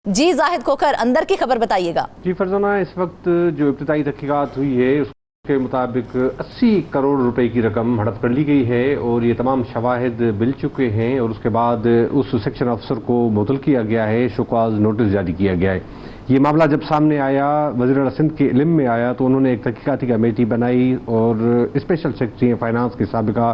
جی زاہد کھوکھر اندر کی خبر بتائیے گا۔ جی فرزانہ، اس وقت جو ابتدائی تحقیقات ہوئی ہے اس کے مطابق 80 کروڑ روپے کی رقم ہڑپ کر لی گئی ہے اور یہ تمام شواہد مل چکے ہیں اور اس کے بعد اس سیکشن افسر کو معطل کیا گیا ہے، شوکاز نوٹس جاری کیا گیا ہے۔ یہ معاملہ جب سامنے آیا، وزیر اعلیٰ سندھ کے علم میں آیا تو انہوں نے ایک تحقیقاتی کمیٹی بنائی اور اسپیشل سیکرٹری فائنانس کے سابقہ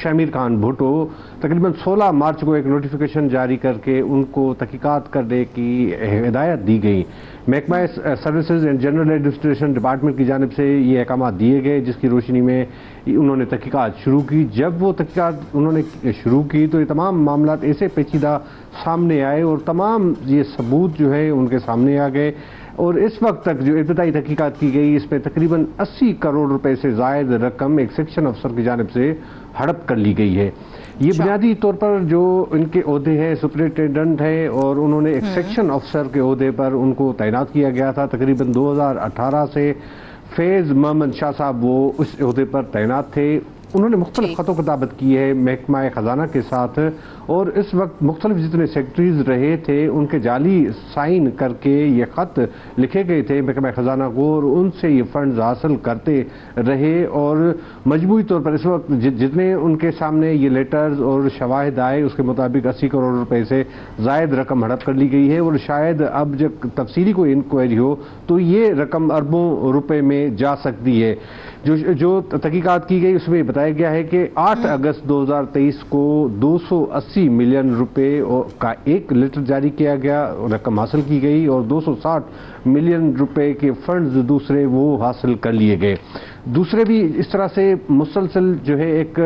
شمیر خان بھٹو تقریباً 16 مارچ کو ایک نوٹیفیکیشن جاری کر کے ان کو تحقیقات کرنے کی ہدایت دی گئی۔ محکمہ services and general administration department کی جانب سے یہ احکامات دیے گئے، جس کی روشنی میں انہوں نے تحقیقات شروع کی۔ جب وہ تحقیقات انہوں نے شروع کی تو یہ تمام معاملات ایسے پیچیدہ سامنے آئے اور تمام یہ ثبوت جو ہے ان کے سامنے آ گئے، اور اس وقت تک جو ابتدائی تحقیقات کی گئی اس میں تقریباً 80 کروڑ روپے سے زائد رقم ایک سیکشن افسر کی جانب سے ہڑپ کر لی گئی ہے۔ یہ بنیادی طور پر جو ان کے عہدے ہیں سپرنٹینڈنٹ ہے اور انہوں نے ایک سیکشن افسر کے عہدے پر ان کو تعینات کیا گیا تھا۔ تقریباً 2018 سے فیض محمد شاہ صاحب وہ اس عہدے پر تعینات تھے۔ انہوں نے مختلف خط و کتابت کی ہے محکمہ خزانہ کے ساتھ، اور اس وقت مختلف جتنے سیکرٹریز رہے تھے ان کے جعلی سائن کر کے یہ خط لکھے گئے تھے محکمہ خزانہ کو، اور ان سے یہ فنڈز حاصل کرتے رہے، اور مجموعی طور پر اس وقت جتنے ان کے سامنے یہ لیٹرز اور شواہد آئے اس کے مطابق 80 کروڑ روپے سے زائد رقم ہڑپ کر لی گئی ہے، اور شاید اب جب تفصیلی کوئی انکوائری ہو تو یہ رقم اربوں روپے میں جا سکتی ہے۔ جو تحقیقات کی گئی اس میں بتایا گیا ہے کہ 8 اگست 2023 کو 280 ملین روپے کا ایک لیٹر جاری کیا گیا، رقم حاصل کی گئی، اور 260 ملین روپے کے فنڈز دوسرے وہ حاصل کر لیے گئے۔ دوسرے بھی اس طرح سے مسلسل جو ہے ایک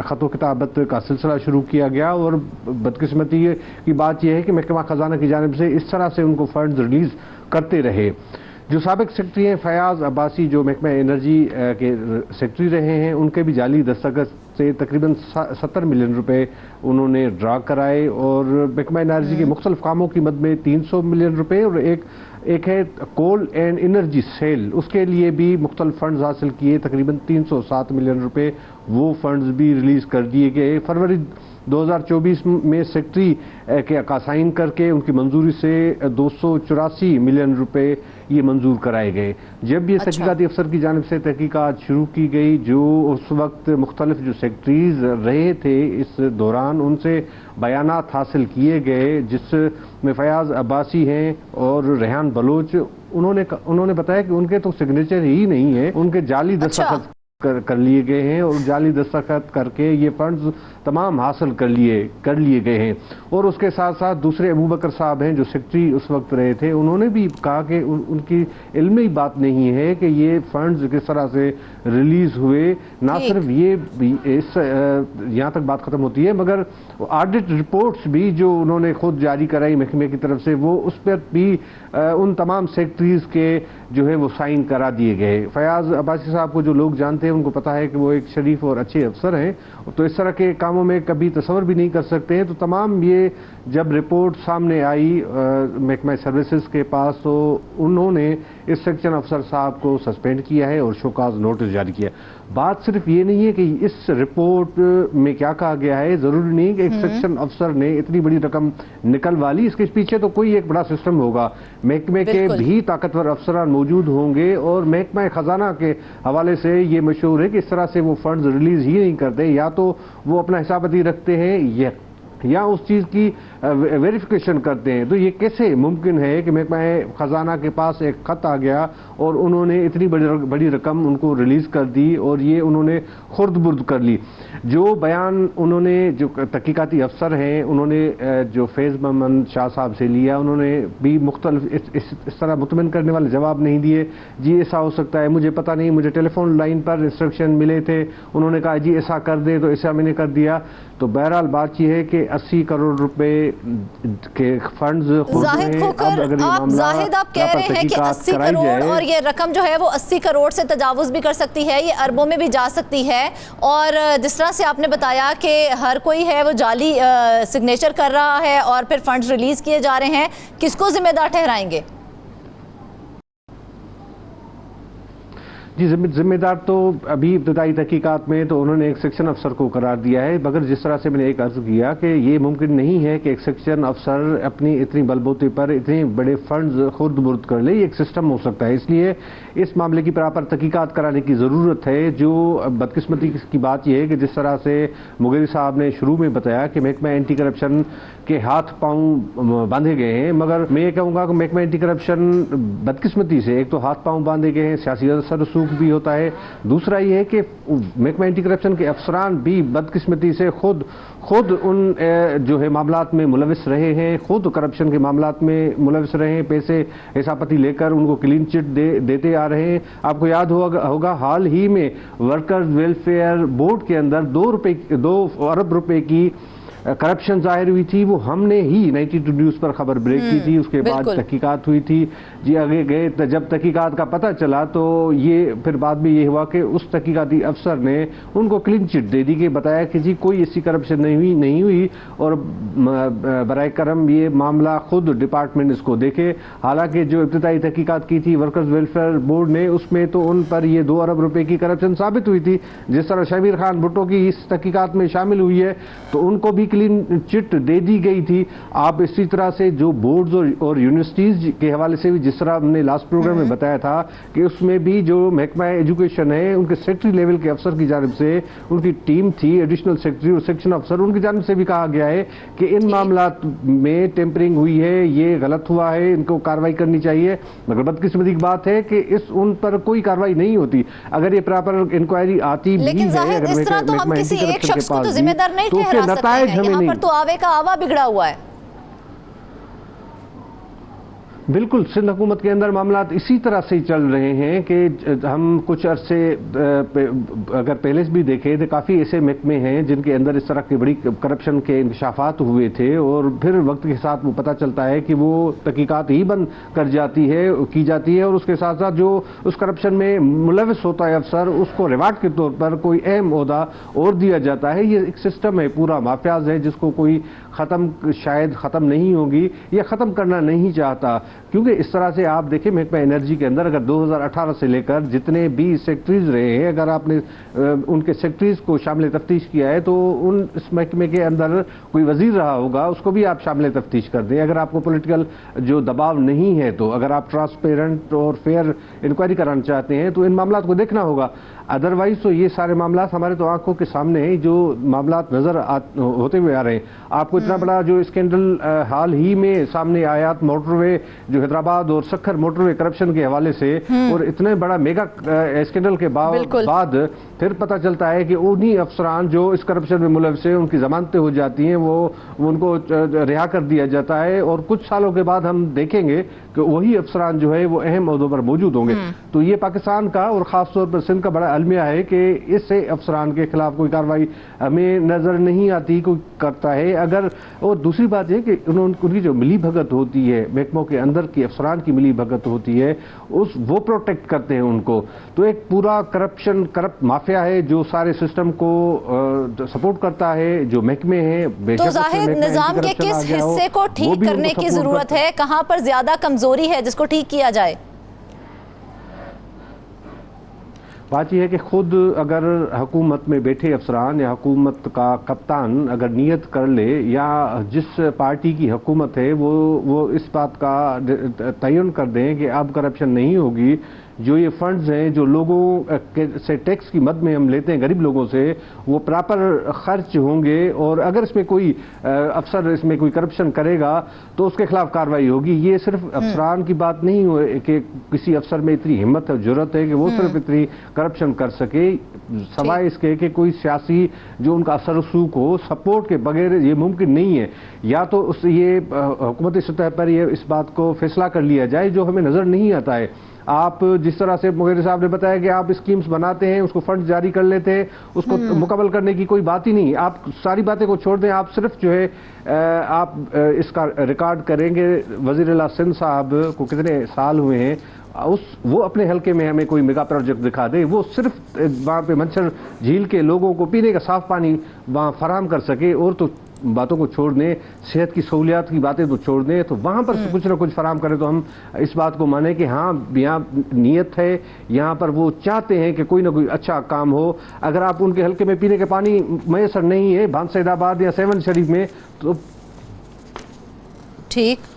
خط و کتابت کا سلسلہ شروع کیا گیا، اور بدقسمتی کی بات یہ ہے کہ محکمہ خزانہ کی جانب سے اس طرح سے ان کو فنڈز ریلیز کرتے رہے۔ جو سابق سیکرٹری ہیں فیاض عباسی جو محکمہ انرجی کے سیکرٹری رہے ہیں، ان کے بھی جعلی دستخط سے تقریباً 70 ملین روپے انہوں نے ڈرا کرائے، اور محکمہ انرجی کے مختلف کاموں کی مد میں 300 ملین روپے، اور ایک ہے کول اینڈ انرجی سیل، اس کے لیے بھی مختلف فنڈز حاصل کیے، تقریباً 307 ملین روپے وہ فنڈز بھی ریلیز کر دیے گئے۔ فروری 2024 میں سیکرٹری کے سائن کر کے ان کی منظوری سے 284 ملین روپے یہ منظور کرائے گئے۔ جب یہ تحقیقاتی افسر کی جانب سے تحقیقات شروع کی گئی، جو اس وقت مختلف جو سیکرٹریز رہے تھے اس دوران ان سے بیانات حاصل کیے گئے، جس میں فیاض عباسی ہیں اور ریحان بلوچ، انہوں نے بتایا کہ ان کے تو سگنیچر ہی نہیں ہے، ان کے جعلی دستخط کر لیے گئے ہیں، اور جعلی دستخط کر کے یہ فنڈز تمام حاصل کر لیے گئے ہیں۔ اور اس کے ساتھ ساتھ دوسرے ابوبکر صاحب ہیں جو سیکرٹری اس وقت رہے تھے، انہوں نے بھی کہا کہ ان کی علمی بات نہیں ہے کہ یہ فنڈز کس طرح سے ریلیز ہوئے۔ نہ صرف یہ یہاں تک بات ختم ہوتی ہے، مگر آڈٹ رپورٹس بھی جو انہوں نے خود جاری کرائی محکمے کی طرف سے، وہ اس پر بھی ان تمام سیکرٹریز کے جو ہے وہ سائن کرا دیے گئے۔ فیاض عباسی صاحب کو جو لوگ جانتے ہیں ان کو پتا ہے کہ وہ ایک شریف اور اچھے افسر ہیں، تو اس طرح کے کاموں میں کبھی تصور بھی نہیں کر سکتے ہیں۔ تو تمام یہ جب رپورٹ سامنے آئی محکمہ سروسز کے پاس تو انہوں نے اس سیکشن افسر صاحب کو سسپینڈ کیا ہے اور شوکاز نوٹس جاری کیا۔ بات صرف یہ نہیں ہے کہ اس رپورٹ میں کیا کہا گیا ہے، ضروری نہیں کہ ایک سیکشن افسر نے اتنی بڑی رقم نکلوا لی، اس کے پیچھے تو کوئی ایک بڑا سسٹم ہوگا، محکمے کے بھی طاقتور افسران موجود ہوں گے، اور محکمہ خزانہ کے حوالے سے یہ مشہور ہے کہ اس طرح سے وہ فنڈز ریلیز ہی نہیں کرتے، یا تو وہ اپنا حسابتی رکھتے ہیں یا اس چیز کی ویریفیکیشن کرتے ہیں۔ تو یہ کیسے ممکن ہے کہ محکمہ خزانہ کے پاس ایک خط آ گیا اور انہوں نے اتنی بڑی رقم ان کو ریلیز کر دی، اور یہ انہوں نے خرد برد کر لی۔ جو بیان انہوں نے جو تحقیقاتی افسر ہیں انہوں نے جو فیض محمد شاہ صاحب سے لیا، انہوں نے بھی مختلف اس طرح مطمئن کرنے والے جواب نہیں دیے۔ جی ایسا ہو سکتا ہے، مجھے پتہ نہیں، مجھے ٹیلی فون لائن پر انسٹرکشن ملے تھے، انہوں نے کہا جی ایسا کر دے، تو ایسا میں نے کر دیا۔ تو بہرحال بات یہ ہے کہ 80 کروڑ روپے کے فنڈز زاہد کھوکھر، آپ کہہ رہے ہیں کہ 80 کروڑ، اور یہ رقم جو ہے وہ 80 کروڑ سے تجاوز بھی کر سکتی ہے، یہ اربوں میں بھی جا سکتی ہے، اور جس طرح سے آپ نے بتایا کہ ہر کوئی ہے وہ جعلی سگنیچر کر رہا ہے اور پھر فنڈز ریلیز کیے جا رہے ہیں، کس کو ذمہ دار ٹھہرائیں گے؟ جی ذمہ دار تو ابھی ابتدائی تحقیقات میں تو انہوں نے ایک سیکشن افسر کو قرار دیا ہے، مگر جس طرح سے میں نے ایک عرض کیا کہ یہ ممکن نہیں ہے کہ ایک سیکشن افسر اپنی اتنی بلبوتے پر اتنے بڑے فنڈز خود مرد کر لے، یہ ایک سسٹم ہو سکتا ہے، اس لیے اس معاملے کی پراپر تحقیقات کرانے کی ضرورت ہے۔ جو بدقسمتی کی بات یہ ہے کہ جس طرح سے مغیری صاحب نے شروع میں بتایا کہ محکمہ اینٹی کرپشن کے ہاتھ پاؤں باندھے گئے ہیں، مگر میں یہ کہوں گا کہ محکمہ اینٹی کرپشن بدقسمتی سے ایک تو ہاتھ پاؤں باندھے گئے ہیں، سیاسی اثر رسوخ بھی ہوتا ہے، دوسرا یہ ہے کہ محکمہ اینٹی کرپشن کے افسران بھی بدقسمتی سے خود ان جو ہے معاملات میں ملوث رہے ہیں، خود کرپشن کے معاملات میں ملوث رہے ہیں، پیسے حساب پتی لے کر ان کو کلین چٹ دیتے آ رہے ہیں۔ آپ کو یاد ہوگا حال ہی میں ورکرز ویلفیئر بورڈ کے اندر 2 ارب روپے کی کرپشن ظاہر ہوئی تھی، وہ ہم نے ہی 92 نیوز پر خبر بریک کی تھی، اس کے بعد تحقیقات ہوئی تھی جی، آگے گئے جب تحقیقات کا پتہ چلا تو یہ پھر بعد میں یہ ہوا کہ اس تحقیقاتی افسر نے ان کو کلین چٹ دے دی کہ بتایا کہ جی کوئی ایسی کرپشن نہیں ہوئی اور برائے کرم یہ معاملہ خود ڈپارٹمنٹ اس کو دیکھے۔ حالانکہ جو ابتدائی تحقیقات کی تھی ورکرز ویلفیئر بورڈ نے، اس میں تو ان پر یہ 2 ارب روپے کی کرپشن ثابت ہوئی تھی، جس طرح شبیر خان بھٹو کی اس تحقیقات میں شامل ہوئی ہے تو ان کو بھی کلین چٹ دے دی گئی تھی۔ آپ اسی طرح سے جو بورڈز اور یونیورسٹیز کے حوالے سے بھی جس طرح ہم نے لاسٹ پروگرام میں بتایا تھا کہ اس میں بھی جو محکمہ ایجوکیشن ہے ان کے سیکٹری لیول کے افسر کی جانب سے ان کی ٹیم تھی، ایڈیشنل سیکٹری اور سیکشن افسر، ان کی جانب سے بھی کہا گیا ہے کہ ان معاملات میں ٹیمپرنگ ہوئی ہے، یہ غلط ہوا ہے، ان کو کارروائی کرنی چاہیے، مگر بدقسمتی کی بات ہے کہ ان پر کوئی کارروائی نہیں ہوتی۔ اگر یہ پراپر انکوائری آتی بھی ہے، لیکن ظاہر اس طرح تو ہم کسی ایک شخص کو تو ذمہ دار نہیں ٹھہرا سکتے ہیں، یہاں پر تو آوے کا آوا بگڑا ہوا ہے۔ بالکل سندھ حکومت کے اندر معاملات اسی طرح سے چل رہے ہیں کہ ہم کچھ عرصے اگر پہلے بھی دیکھیں تو کافی ایسے محکمے ہیں جن کے اندر اس طرح کی بڑی کرپشن کے انکشافات ہوئے تھے اور پھر وقت کے ساتھ وہ پتہ چلتا ہے کہ وہ تحقیقات ہی بند کی جاتی ہے اور اس کے ساتھ ساتھ جو اس کرپشن میں ملوث ہوتا ہے افسر، اس کو ریوارڈ کے طور پر کوئی اہم عہدہ اور دیا جاتا ہے۔ یہ ایک سسٹم ہے، پورا مافیاز ہے، جس کو کوئی شاید ختم نہیں ہوگی یا ختم کرنا نہیں چاہتا، کیونکہ اس طرح سے آپ دیکھیں محکمہ انرجی کے اندر اگر 2018 سے لے کر جتنے بھی سیکٹریز رہے ہیں، اگر آپ نے ان کے سیکٹریز کو شامل تفتیش کیا ہے تو اس محکمے کے اندر کوئی وزیر رہا ہوگا، اس کو بھی آپ شامل تفتیش کر دیں۔ اگر آپ کو پولیٹیکل جو دباؤ نہیں ہے تو اگر آپ ٹرانسپیرنٹ اور فیئر انکوائری کرانا چاہتے ہیں تو ان معاملات کو دیکھنا ہوگا، ادروائز تو یہ سارے معاملات ہمارے تو آنکھوں کے سامنے ہیں، جو معاملات نظر ہوتے ہوئے آ رہے ہیں۔ آپ کو اتنا بڑا جو اسکینڈل حال ہی میں سامنے آیا موٹر وے جو حیدرآباد اور سکھر موٹر وے کرپشن کے حوالے سے، اور اتنے بڑا میگا اسکینڈل کے بعد پھر پتہ چلتا ہے کہ انہی افسران جو اس کرپشن میں ملوث ہیں ان کی ضمانتیں ہو جاتی ہیں، وہ ان کو رہا کر دیا جاتا ہے، اور کچھ سالوں کے بعد ہم دیکھیں گے کہ وہی افسران جو ہے وہ اہم عہدوں پر موجود ہوں گے۔ تو یہ پاکستان کا اور خاص طور پر سندھ کا بڑا المیہ ہے کہ اس افسران کے خلاف کوئی کارروائی ہمیں نظر نہیں آتی، کوئی کرتا ہے اگر۔ اور دوسری بات یہ کہ ان کی جو ملی بھگت ہوتی ہے، محکموں کے اندر کی افسران کی ملی بھگت ہوتی ہے، وہ پروٹیکٹ کرتے ہیں ان کو، تو ایک پورا کرپٹ مافیا ہے جو سارے سسٹم کو سپورٹ کرتا ہے، جو محکمے ہیں۔ تو ظاہر نظام کے کس حصے کو ٹھیک کرنے کی ضرورت ہے؟ کہاں پر زیادہ کمزوری ہے جس کو ٹھیک کیا جائے؟ بات یہ ہے کہ خود اگر حکومت میں بیٹھے افسران یا حکومت کا کپتان اگر نیت کر لے، یا جس پارٹی کی حکومت ہے وہ اس بات کا تعین کر دیں کہ اب کرپشن نہیں ہوگی، جو یہ فنڈز ہیں جو لوگوں سے ٹیکس کی مد میں ہم لیتے ہیں غریب لوگوں سے، وہ پراپر خرچ ہوں گے، اور اگر اس میں کوئی افسر اس میں کوئی کرپشن کرے گا تو اس کے خلاف کارروائی ہوگی۔ یہ صرف افسران کی بات نہیں ہے کہ کسی افسر میں اتنی ہمت اور جرأت ہے کہ وہ صرف اتنی کرپشن کر سکے، سوائے اس کے کہ کوئی سیاسی جو ان کا اثر رسوخ ہو، سپورٹ کے بغیر یہ ممکن نہیں ہے۔ یا تو یہ حکومتی سطح پر یہ اس بات کو فیصلہ کر لیا جائے جو ہمیں نظر نہیں آتا ہے۔ آپ جس طرح سے مغیر صاحب نے بتایا کہ آپ اسکیمز بناتے ہیں، اس کو فنڈ جاری کر لیتے ہیں، اس کو مکمل کرنے کی کوئی بات ہی نہیں، آپ ساری باتیں کو چھوڑ دیں، آپ صرف جو ہے آپ اس کا ریکارڈ کریں گے وزیر اعلیٰ سندھ صاحب کو کتنے سال ہوئے ہیں، وہ اپنے حلقے میں ہمیں کوئی میگا پروجیکٹ دکھا دے، وہ صرف وہاں پہ منچر جھیل کے لوگوں کو پینے کا صاف پانی وہاں فراہم کر سکے، اور تو باتوں کو چھوڑ دیں, صحت کی سہولیات کی باتیں تو چھوڑ دیں, تو وہاں پر کچھ نہ کچھ فراہم کریں تو ہم اس بات کو مانیں کہ ہاں یہاں نیت ہے, یہاں پر وہ چاہتے ہیں کہ کوئی نہ کوئی اچھا کام ہو. اگر آپ ان کے حلقے میں پینے کے پانی میسر نہیں ہے بھانس سید آباد یا سیون شریف میں, تو ٹھیک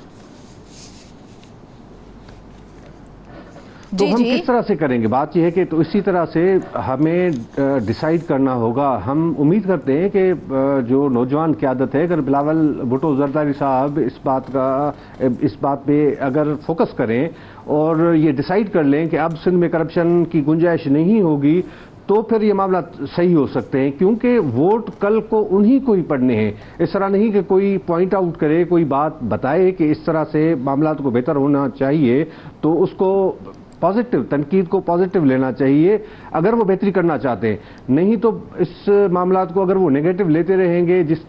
تو ہم کس طرح سے کریں گے؟ بات یہ ہے کہ تو اسی طرح سے ہمیں ڈیسائیڈ کرنا ہوگا. ہم امید کرتے ہیں کہ جو نوجوان قیادت ہے, اگر بلاول بھٹو زرداری صاحب اس بات پہ اگر فوکس کریں اور یہ ڈیسائیڈ کر لیں کہ اب سندھ میں کرپشن کی گنجائش نہیں ہوگی, تو پھر یہ معاملہ صحیح ہو سکتے ہیں. کیونکہ ووٹ کل کو انہی کو ہی پڑنے ہیں. اس طرح نہیں کہ کوئی پوائنٹ آؤٹ کرے, کوئی بات بتائے کہ اس طرح سے معاملات کو بہتر ہونا چاہیے, تو اس کو پازیٹیو تنقید کو پازیٹیو لینا چاہیے اگر وہ بہتری کرنا چاہتے ہیں. نہیں تو اس معاملات کو اگر وہ نیگیٹو لیتے رہیں گے, جس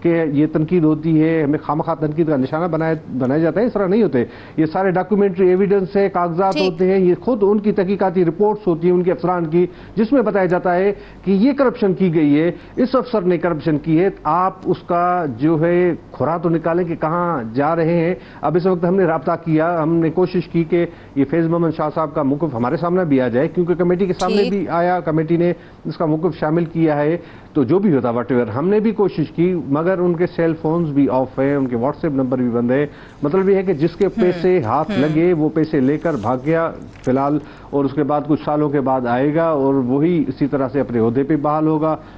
کہ یہ تنقید ہوتی ہے, ہمیں خامخواہ تنقید کا نشانہ بنایا جاتا ہے, اس طرح نہیں ہوتے. یہ سارے ڈاکیومنٹری ایویڈنس ہے, کاغذات ہوتے ہیں, یہ خود ان کی تحقیقاتی رپورٹس ہوتی ہیں ان کے افسران کی, جس میں بتایا جاتا ہے کہ یہ کرپشن کی گئی ہے, اس افسر نے کرپشن کی ہے. آپ اس کا جو ہے کھرا تو نکالیں کہ کہاں جا رہے ہیں. اب اس وقت ہم نے رابطہ کیا, ہم نے کوشش کی کہ یہ فیض محمد شاہ صاحب کا موقف ہمارے سامنے بھی آ جائے, کیونکہ کمیٹی کے سامنے بھی آیا, کمیٹی نے اس کا موقف شامل کیا ہے. تو جو بھی ہوتا واٹ ایور, ہم نے بھی کوشش کی, مگر ان کے سیل فونز بھی آف ہیں, ان کے واٹس ایپ نمبر بھی بند ہے. مطلب یہ ہے کہ جس کے پیسے ہاتھ لگے وہ پیسے لے کر بھاگ گیا فی الحال, اور اس کے بعد کچھ سالوں کے بعد آئے گا اور وہی اسی طرح سے اپنے عہدے پہ بحال ہوگا.